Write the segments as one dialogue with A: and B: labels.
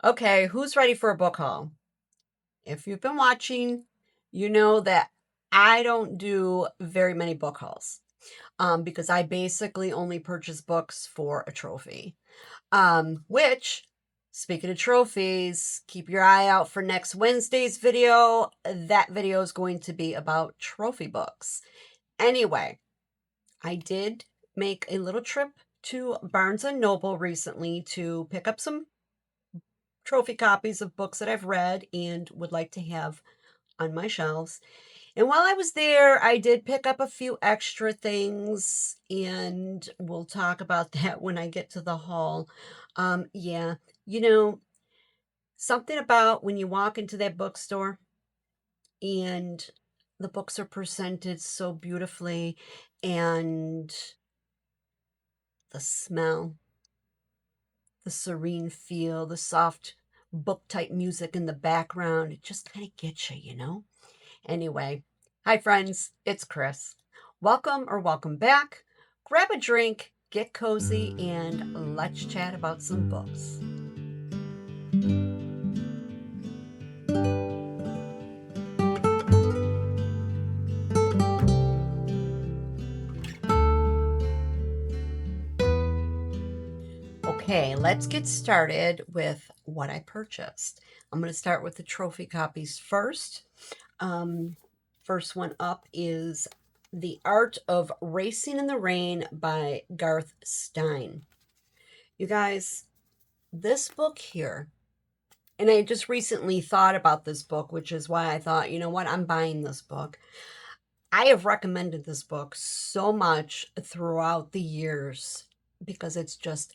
A: Okay, who's ready for a book haul? If you've been watching, you know that I don't do very many book hauls because I basically only purchase books for a trophy. Which, speaking of trophies, keep your eye out for next Wednesday's video. That video is going to be about trophy books. Anyway, I did make a little trip to Barnes& and Noble recently to pick up some trophy copies of books that I've read and would like to have on my shelves. And while I was there, I did pick up a few extra things, and we'll talk about that when I get to the haul. Yeah, you know, something about when you walk into that bookstore and the books are presented so beautifully, and the smell, the serene feel, the soft book type music in the background, it just kind of gets you. Anyway, hi friends, it's Chris. Welcome back. Grab a drink, get cozy, and let's chat about some books. Okay, let's get started with what I purchased. I'm going to start with the trophy copies first. Um, First one up is The Art of Racing in the Rain by Garth Stein. You guys, this book here, and I just recently thought about this book, which is why I thought, you know what, I'm buying this book. I have recommended this book so much throughout the years because it's just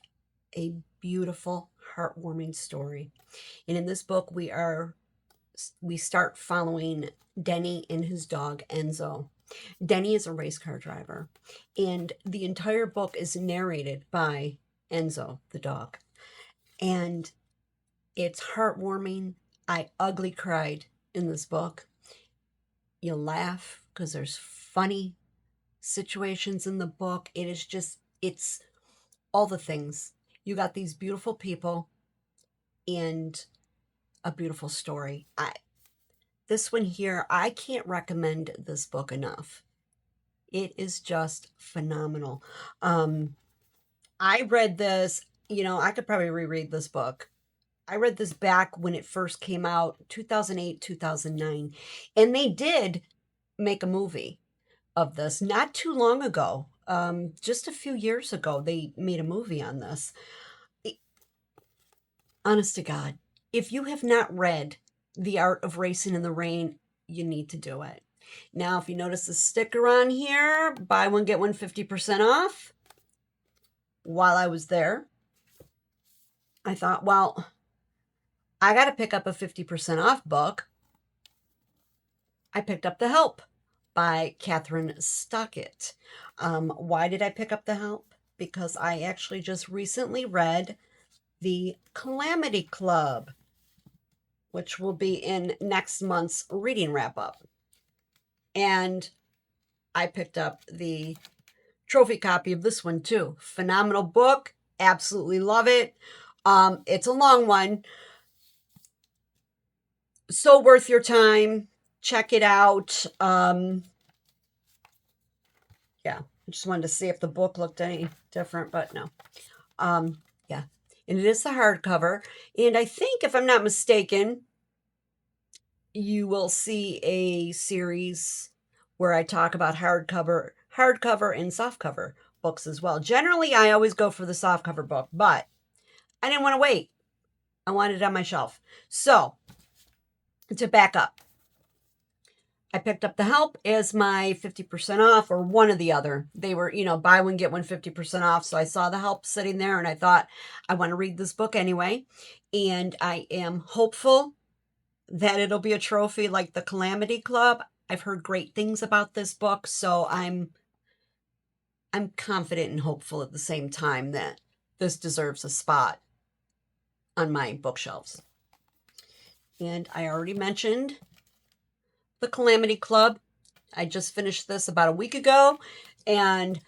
A: a beautiful, heartwarming story. And in this book, we start following Denny and his dog Enzo. Denny is a race car driver, and the entire book is narrated by Enzo, the dog. And it's heartwarming. I ugly cried in this book. You laugh because there's funny situations in the book. It's all the things. You got these beautiful people and a beautiful story. This one here, I can't recommend this book enough. It is just phenomenal. I read this, I could probably reread this book. I read this back when it first came out, 2008, 2009. And they did make a movie of this not too long ago. Just a few years ago, they made a movie on this. Honest to God, if you have not read The Art of Racing in the Rain, you need to do it. Now, if you notice the sticker on here, buy one, get one 50% off. While I was there, I thought, well, I got to pick up a 50% off book. I picked up The Help by Catherine Stockett. Why did I pick up The Help? Because I actually just recently read The Calamity Club, which will be in next month's reading wrap up. And I picked up the trophy copy of this one too. Phenomenal book. Absolutely love it. It's a long one. So worth your time. Check it out. Yeah, I just wanted to see if the book looked any different, but no. Yeah, and it is the hardcover. And I think, if I'm not mistaken, you will see a series where I talk about hardcover and softcover books as well. Generally, I always go for the softcover book, but I didn't want to wait. I wanted it on my shelf. So, to back up, I picked up The Help as my 50% off, or one or the other. They were, buy one, get one 50% off. So I saw The Help sitting there and I thought, I want to read this book anyway. And I am hopeful that it'll be a trophy like The Calamity Club. I've heard great things about this book, so I'm confident and hopeful at the same time that this deserves a spot on my bookshelves. And I already mentioned The Calamity Club. I just finished this about a week ago, and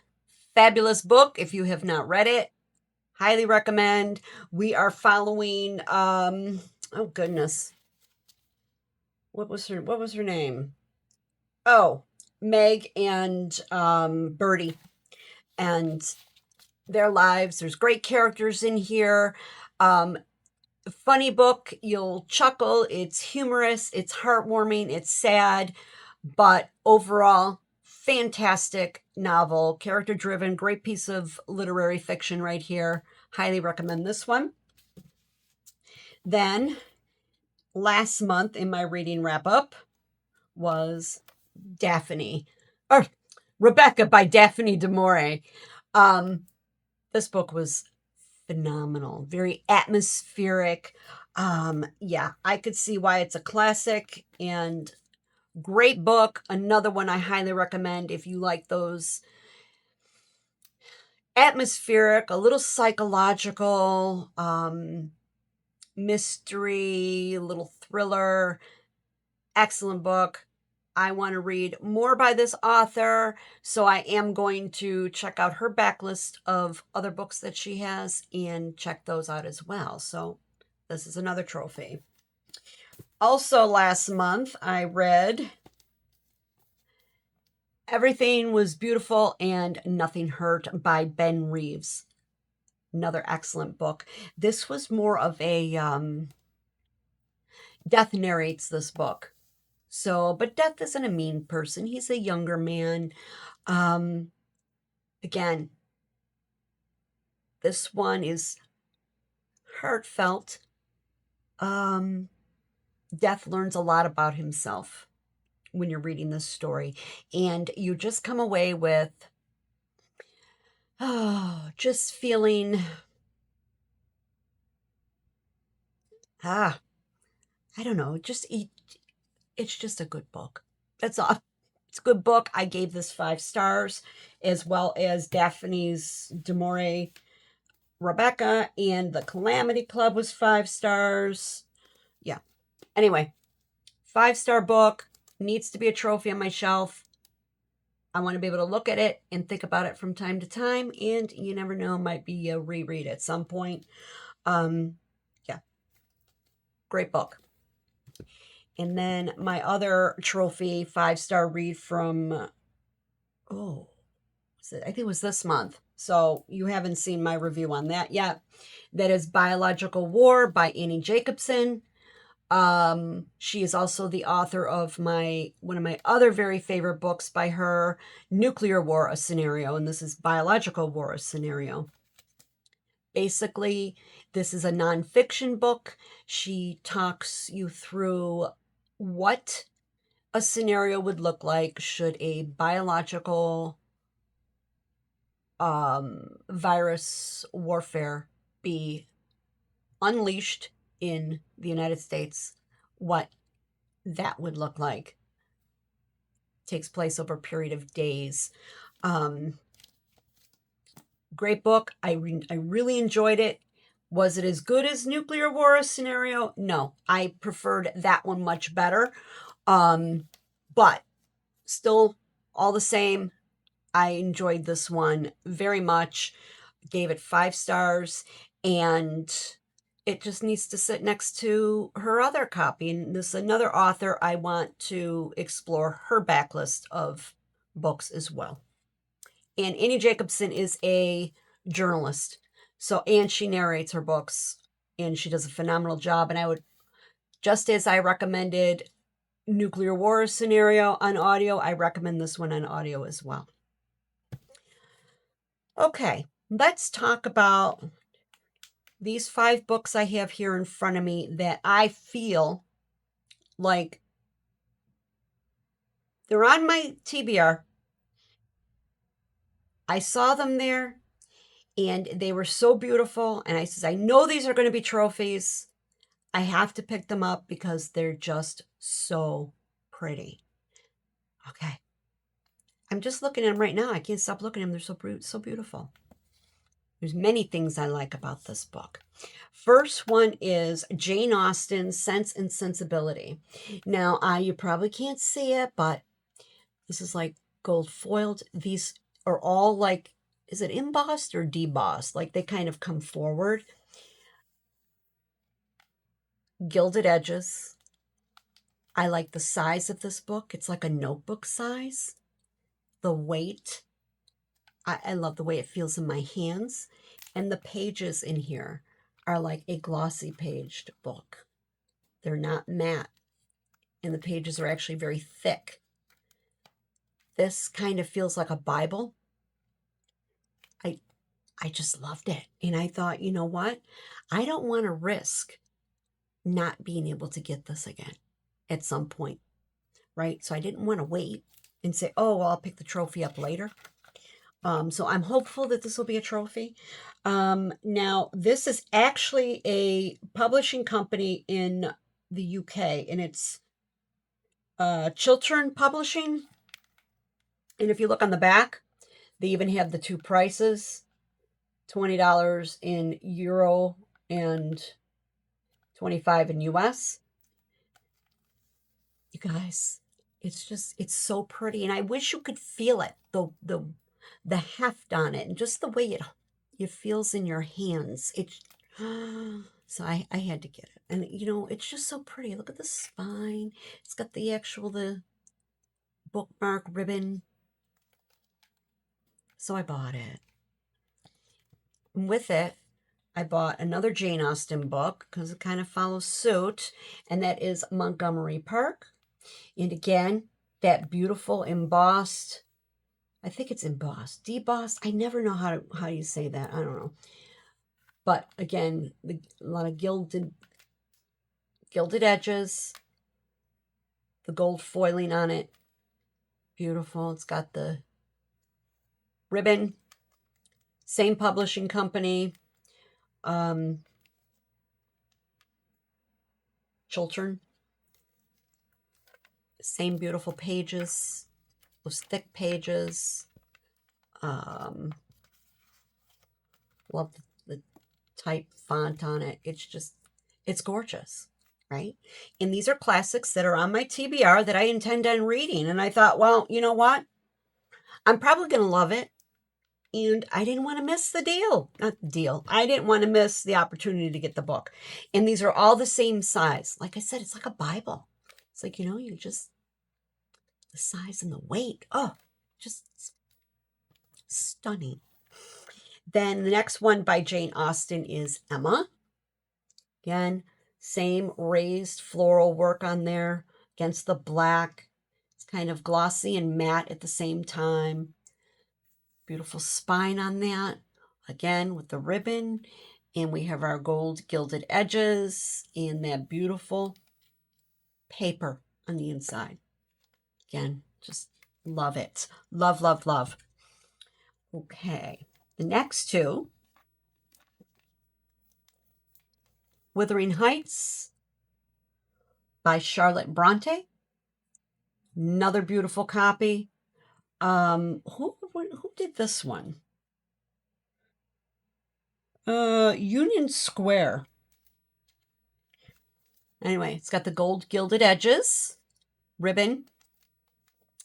A: fabulous book. If you have not read it, Highly recommend. We are following, oh goodness. What was her name? Oh, Meg and Birdie and their lives. There's great characters in here. Um, Funny book. You'll chuckle. It's humorous. It's heartwarming. It's sad, but overall, fantastic novel. Character driven. Great piece of literary fiction right here. Highly recommend this one. Then last month in my reading wrap up was Daphne, or Rebecca by Daphne du Maurier. This book was phenomenal, very atmospheric. Yeah, I could see why it's a classic and great book. Another one I highly recommend if you like those atmospheric, a little psychological, mystery, little thriller. Excellent book. I want to read more by this author, so I am going to check out her backlist of other books that she has and check those out as well. So this is another trophy. Also last month, I read Everything Was Beautiful and Nothing Hurt by Ben Reeves. Another excellent book. This was more of a Death narrates this book. So, but Death isn't a mean person. He's a younger man. Again, this one is heartfelt. Death learns a lot about himself when you're reading this story, and you just come away with, just feeling, I don't know, it's just a good book. That's all. It's a good book. I gave this 5 stars, as well as Daphne's du Maurier Rebecca, and the Calamity Club was 5 stars. Yeah. Anyway, 5-star book, needs to be a trophy on my shelf. I want to be able to look at it and think about it from time to time, and you never know, might be a reread at some point. Yeah. Great book. And then my other trophy 5-star read from, I think it was this month. So you haven't seen my review on that yet. That is Biological War by Annie Jacobsen. She is also the author of one of my other very favorite books by her, Nuclear War, A Scenario, and this is Biological War, A Scenario. Basically, this is a nonfiction book. She talks you through what a scenario would look like should a biological virus warfare be unleashed in the United States, what that would look like. Takes place over a period of days. Great book. I really enjoyed it. Was it as good as Nuclear War Scenario? No, I preferred that one much better. But still, all the same, I enjoyed this one very much. Gave it 5 stars, and it just needs to sit next to her other copy. And this is another author I want to explore her backlist of books as well. And Annie Jacobsen is a journalist. And she narrates her books, and she does a phenomenal job. And I would, just as I recommended Nuclear War Scenario on audio, I recommend this one on audio as well. Okay, let's talk about these 5 books I have here in front of me that I feel like they're on my TBR. I saw them there, and they were so beautiful, and I know these are going to be trophies. I have to pick them up because they're just so pretty. Okay. I'm just looking at them right now. I can't stop looking at them. They're so beautiful. There's many things I like about this book. First one is Jane Austen's Sense and Sensibility. Now, you probably can't see it, but this is like gold foiled. These are all like is it embossed or debossed? Like they kind of come forward. Gilded edges. I like the size of this book. It's like a notebook size. The weight. I love the way it feels in my hands. And the pages in here are like a glossy paged book. They're not matte. And the pages are actually very thick. This kind of feels like a Bible. I just loved it. And I thought, you know what? I don't want to risk not being able to get this again at some point, right? So I didn't want to wait and say, oh, well, I'll pick the trophy up later. So I'm hopeful that this will be a trophy. Now, this is actually a publishing company in the UK, and it's Chiltern Publishing. And if you look on the back, they even have the two prices, $20 in Euro and 25 in US. You guys, it's so pretty, and I wish you could feel it, the heft on it, and just the way it feels in your hands. It's so I had to get it, and you know it's just so pretty. Look at the spine. It's got the bookmark ribbon. So I bought it. And with it, I bought another Jane Austen book because it kind of follows suit, and that is Montgomery Park. And again, that beautiful embossed, I think it's embossed, debossed. I never know how you say that. I don't know. But again, a lot of gilded edges, the gold foiling on it. Beautiful. It's got the ribbon. Same publishing company. Chiltern. Same beautiful pages. Those thick pages. Love the type font on it. It's gorgeous, right? And these are classics that are on my TBR that I intend on reading. And I thought, well, you know what? I'm probably going to love it. And I didn't want to miss the deal. Not the deal. I didn't want to miss the opportunity to get the book. And these are all the same size. Like I said, it's like a Bible. It's like, the size and the weight. Oh, just stunning. Then the next one by Jane Austen is Emma. Again, same raised floral work on there against the black. It's kind of glossy and matte at the same time. Beautiful spine on that. Again, with the ribbon. And we have our gold gilded edges and that beautiful paper on the inside. Again, just love it. Love, love, love. Okay. The next two, Wuthering Heights by Charlotte Bronte. Another beautiful copy. Who did this one? Union Square. Anyway, it's got the gold gilded edges, ribbon.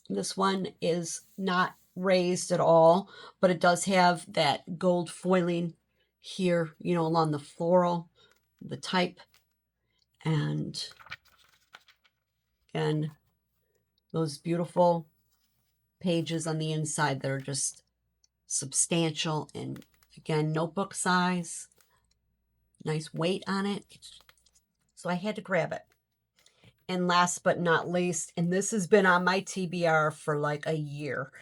A: This one is not raised at all, but it does have that gold foiling here, along the floral, the type. And again, those beautiful pages on the inside that are just substantial and again, notebook size, nice weight on it. So I had to grab it. And last but not least, and this has been on my TBR for like a year,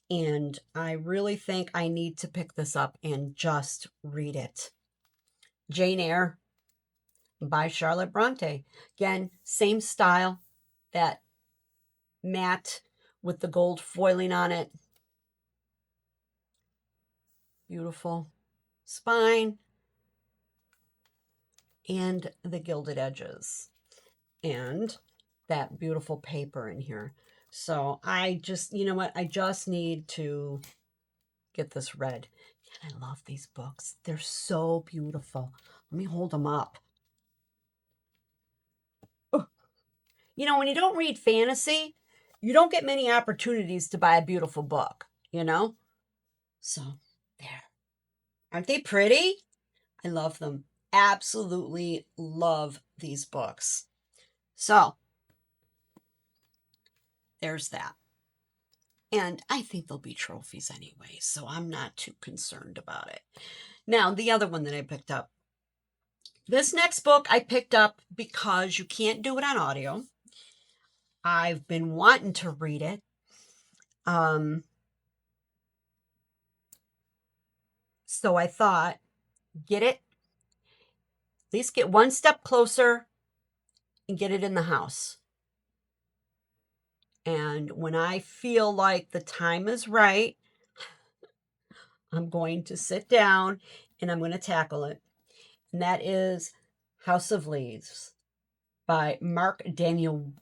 A: and I really think I need to pick this up and just read it. Jane Eyre by Charlotte Bronte. Again, same style, that matte with the gold foiling on it. Beautiful spine and the gilded edges and that beautiful paper in here. So I just, you know what? I just need to get this read. And I love these books. They're so beautiful. Let me hold them up. Oh. When you don't read fantasy, you don't get many opportunities to buy a beautiful book, So there Aren't they pretty? I love them. Absolutely love these books. So there's that. And I think they'll be trophies anyway, so I'm not too concerned about it. Now, the other one that I picked up. This next book I picked up because you can't do it on audio. I've been wanting to read it. So I thought, get it, at least get one step closer and get it in the house. And when I feel like the time is right, I'm going to sit down and I'm going to tackle it. And that is House of Leaves by Mark Danielewski.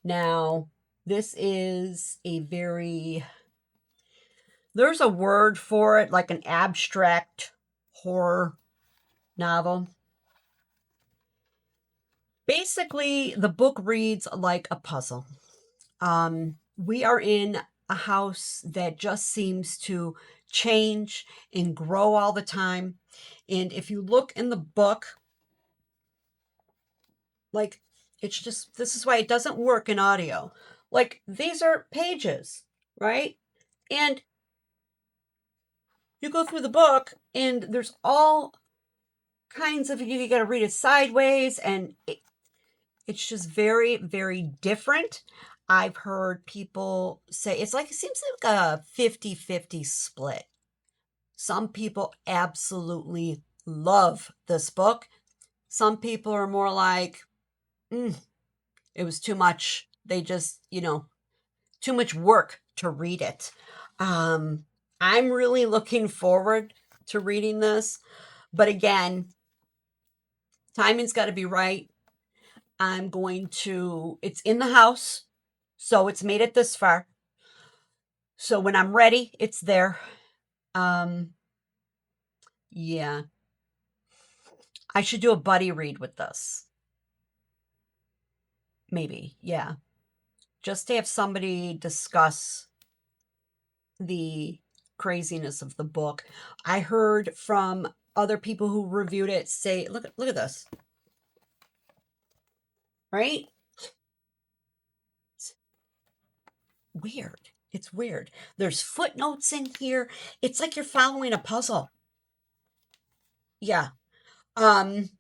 A: Now, this is a very, there's a word for it, like an abstract horror novel. Basically, the book reads like a puzzle. We are in a house that just seems to change and grow all the time. And if you look in the book, like, it's just, this is why it doesn't work in audio. Like, these are pages, right? And you go through the book and there's all kinds of, you got to read it sideways, and it's just very, very different. I've heard people say it's like, it seems like a 50-50 split. Some people absolutely love this book. Some people are more like, it was too much. They just, too much work to read it. I'm really looking forward to reading this. But again, timing's got to be right. It's in the house, so it's made it this far. So when I'm ready, it's there. Yeah. I should do a buddy read with this. Maybe, yeah. Just to have somebody discuss the craziness of the book. I heard from other people who reviewed it say, look at this. Right? It's weird. It's weird. There's footnotes in here. It's like you're following a puzzle. Yeah. Um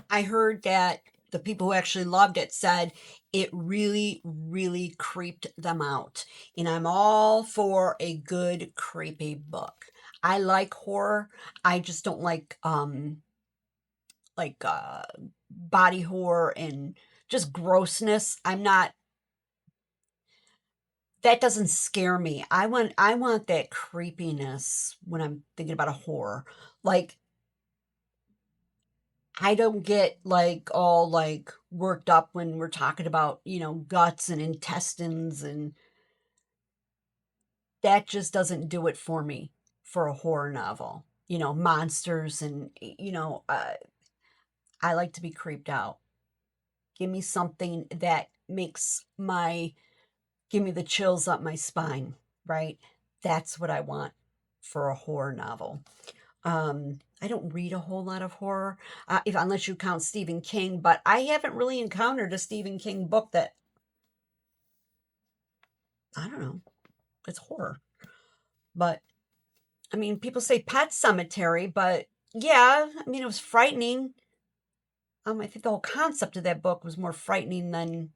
A: I heard that the people who actually loved it said it really, really creeped them out. And I'm all for a good, creepy book. I like horror. I just don't like body horror and just grossness. That doesn't scare me. I want that creepiness when I'm thinking about a horror. Like, I don't get like all like worked up when we're talking about, guts and intestines, and that just doesn't do it for me for a horror novel. Monsters and I like to be creeped out. Give me something that give me the chills up my spine, right? That's what I want for a horror novel. I don't read a whole lot of horror, unless you count Stephen King, but I haven't really encountered a Stephen King book that, I don't know, it's horror. But I mean, people say Pet Cemetery, but yeah, I mean, it was frightening. I think the whole concept of that book was more frightening than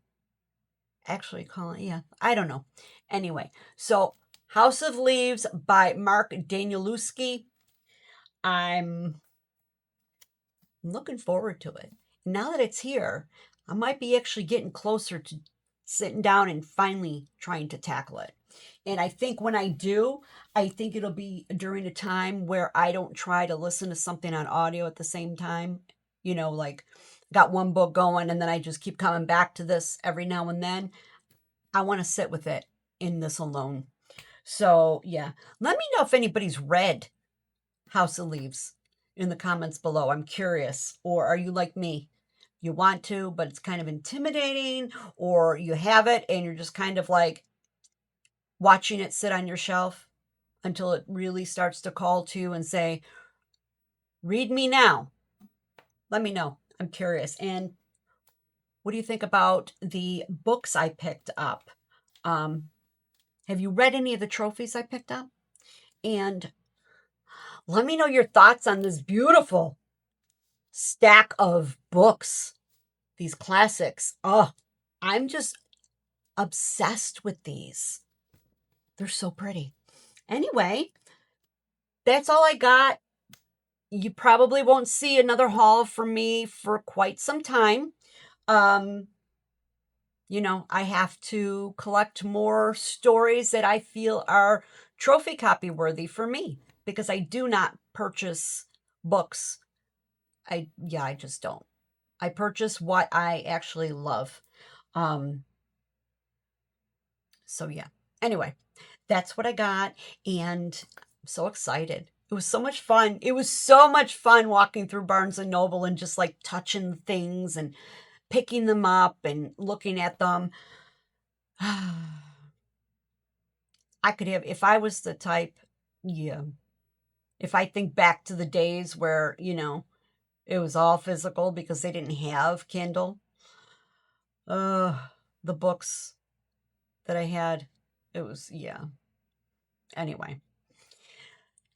A: actually calling. Yeah, I don't know. Anyway, so House of Leaves by Mark Danielewski. I'm looking forward to it. Now that it's here, I might be actually getting closer to sitting down and finally trying to tackle it. And I think when I do, I think it'll be during a time where I don't try to listen to something on audio at the same time. Like, got one book going and then I just keep coming back to this every now and then. I want to sit with it in this alone. So, yeah. Let me know if anybody's read House of Leaves in the comments below. I'm curious. Or are you like me? You want to, but it's kind of intimidating, or you have it and you're just kind of like watching it sit on your shelf. until it really starts to call to you and say, read me now. Let me know. I'm curious. And what do you think about the books I picked up? Have you read any of the trophies I picked up? And let me know your thoughts on this beautiful stack of books, these classics. Oh, I'm just obsessed with these. They're so pretty. Anyway, that's all I got. You probably won't see another haul from me for quite some time. I have to collect more stories that I feel are trophy copy worthy for me, because I do not purchase books. I just don't. I purchase what I actually love. So yeah. Anyway, that's what I got, and I'm so excited. It was so much fun. It was so much fun walking through Barnes and Noble and just like touching things and picking them up and looking at them. I could have, if I was the type, yeah. If I think back to the days where, it was all physical because they didn't have Kindle. The books that I had, it was, yeah. Anyway,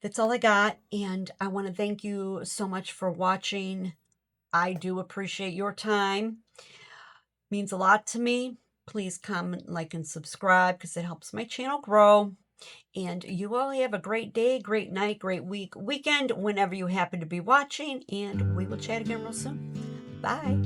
A: that's all I got. And I want to thank you so much for watching. I do appreciate your time. It means a lot to me. Please comment, like, and subscribe because it helps my channel grow. And you all have a great day, great night, great week, weekend, whenever you happen to be watching. And we will chat again real soon. Bye.